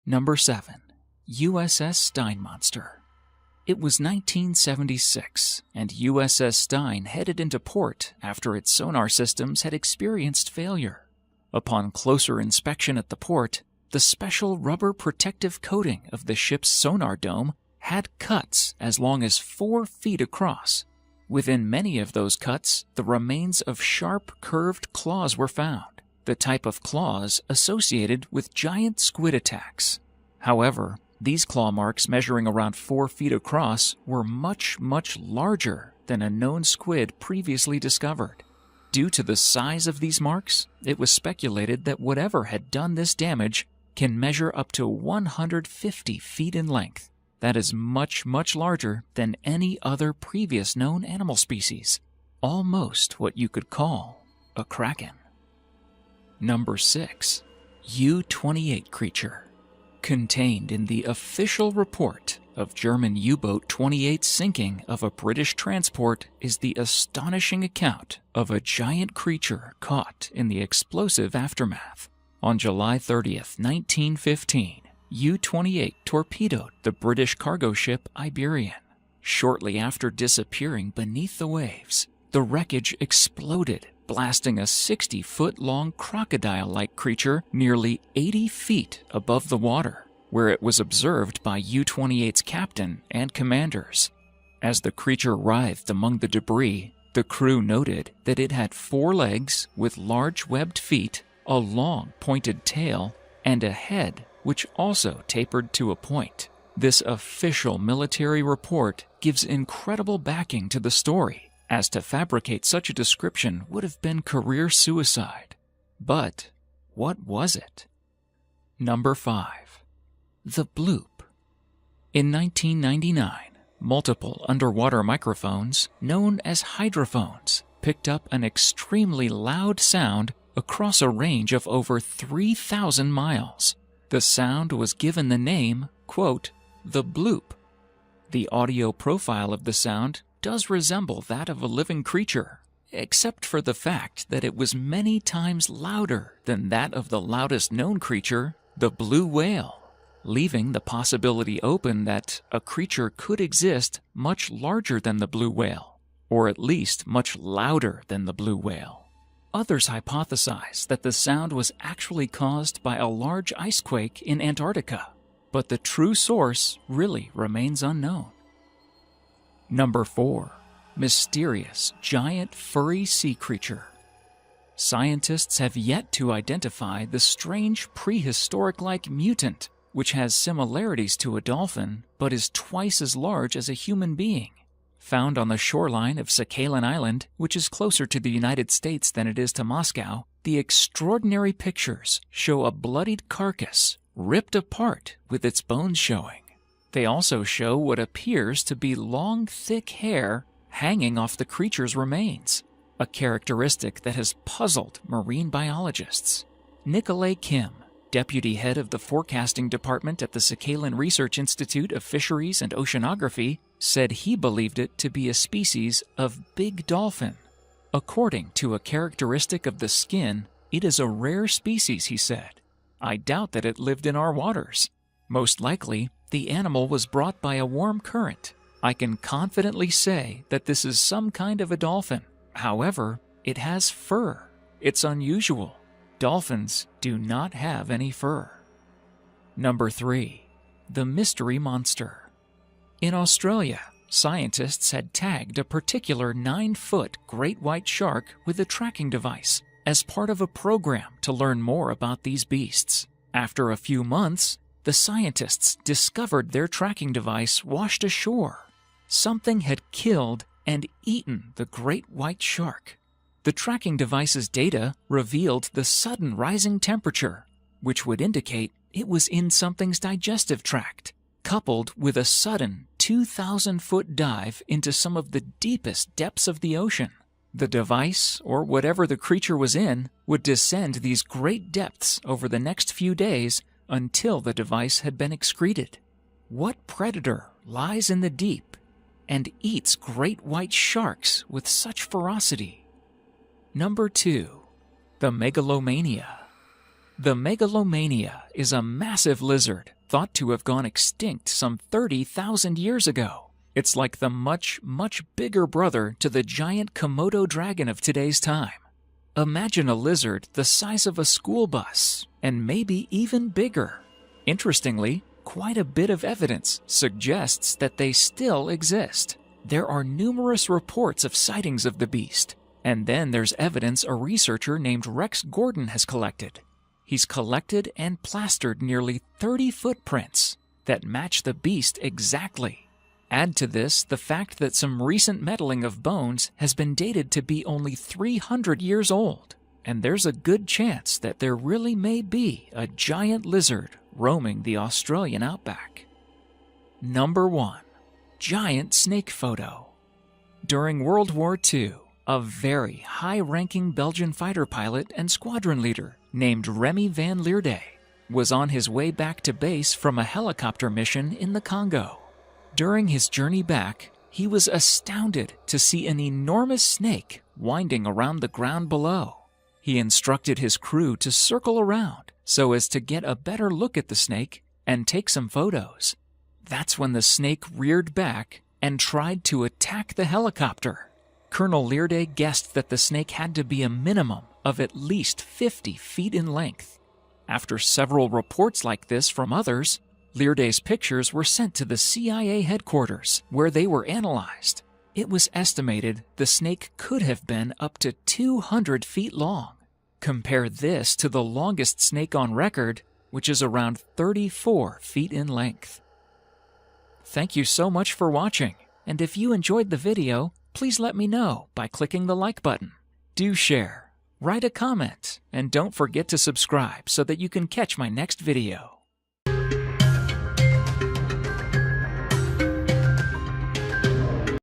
Number 7. USS Stein Monster. It was 1976, and USS Stein headed into port after its sonar systems had experienced failure. Upon closer inspection at the port, the special rubber protective coating of the ship's sonar dome had cuts as long as 4 feet across. Within many of those cuts, the remains of sharp, curved claws were found, the type of claws associated with giant squid attacks. However, these claw marks measuring around 4 feet across were much, much larger than a known squid previously discovered. Due to the size of these marks, it was speculated that whatever had done this damage can measure up to 150 feet in length. That is much, much larger than any other previous known animal species. Almost what you could call a kraken. Number 6. U-28 creature. Contained in the official report of German U-boat 28's sinking of a British transport is the astonishing account of a giant creature caught in the explosive aftermath. On July 30th, 1915, U-28 torpedoed the British cargo ship Iberian. Shortly after disappearing beneath the waves, the wreckage exploded, blasting a 60-foot-long crocodile-like creature nearly 80 feet above the water, where it was observed by U-28's captain and commanders. As the creature writhed among the debris, the crew noted that it had 4 legs with large webbed feet, a long pointed tail, and a head which also tapered to a point. This official military report gives incredible backing to the story, as to fabricate such a description would have been career suicide. But what was it? Number 5. The Bloop. In 1999, multiple underwater microphones, known as hydrophones, picked up an extremely loud sound across a range of over 3,000 miles. The sound was given the name, quote, the bloop. The audio profile of the sound does resemble that of a living creature, except for the fact that it was many times louder than that of the loudest known creature, the blue whale, leaving the possibility open that a creature could exist much larger than the blue whale, or at least much louder than the blue whale. Others hypothesize that the sound was actually caused by a large ice quake in Antarctica, but the true source really remains unknown. Number 4. Mysterious giant furry sea creature. Scientists have yet to identify the strange prehistoric-like mutant, which has similarities to a dolphin but is twice as large as a human being. Found on the shoreline of Sakhalin Island, which is closer to the United States than it is to Moscow, the extraordinary pictures show a bloodied carcass ripped apart with its bones showing. They also show what appears to be long, thick hair hanging off the creature's remains, a characteristic that has puzzled marine biologists. Nikolay Kim, deputy head of the forecasting department at the Sakhalin Research Institute of Fisheries and Oceanography, said he believed it to be a species of big dolphin. According to a characteristic of the skin, it is a rare species, he said. I doubt that it lived in our waters. Most likely, the animal was brought by a warm current. I can confidently say that this is some kind of a dolphin. However, it has fur. It's unusual. Dolphins do not have any fur. Number 3. The Mystery Monster. In Australia, scientists had tagged a particular 9-foot great white shark with a tracking device as part of a program to learn more about these beasts. After a few months, the scientists discovered their tracking device washed ashore. Something had killed and eaten the great white shark. The tracking device's data revealed the sudden rising temperature, which would indicate it was in something's digestive tract, coupled with a sudden 2,000-foot dive into some of the deepest depths of the ocean. The device, or whatever the creature was in, would descend these great depths over the next few days until the device had been excreted. What predator lies in the deep and eats great white sharks with such ferocity? Number 2. The Megalomania. The Megalomania is a massive lizard thought to have gone extinct some 30,000 years ago. It's like the much, much bigger brother to the giant Komodo dragon of today's time. Imagine a lizard the size of a school bus, and maybe even bigger. Interestingly, quite a bit of evidence suggests that they still exist. There are numerous reports of sightings of the beast, and then there's evidence a researcher named Rex Gordon has collected. He's collected and plastered nearly 30 footprints that match the beast exactly. Add to this the fact that some recent metalling of bones has been dated to be only 300 years old, and there's a good chance that there really may be a giant lizard roaming the Australian outback. Number 1. Giant snake photo. During World War II, a very high-ranking Belgian fighter pilot and squadron leader named Remy van Lierde was on his way back to base from a helicopter mission in the Congo. During his journey back, he was astounded to see an enormous snake winding around the ground below. He instructed his crew to circle around so as to get a better look at the snake and take some photos. That's when the snake reared back and tried to attack the helicopter. Colonel Lierde guessed that the snake had to be a minimum of at least 50 feet in length. After several reports like this from others, Liarde's pictures were sent to the CIA headquarters, where they were analyzed. It was estimated the snake could have been up to 200 feet long. Compare this to the longest snake on record, which is around 34 feet in length. Thank you so much for watching, and if you enjoyed the video, please let me know by clicking the like button. Do share, write a comment, and don't forget to subscribe so that you can catch my next video.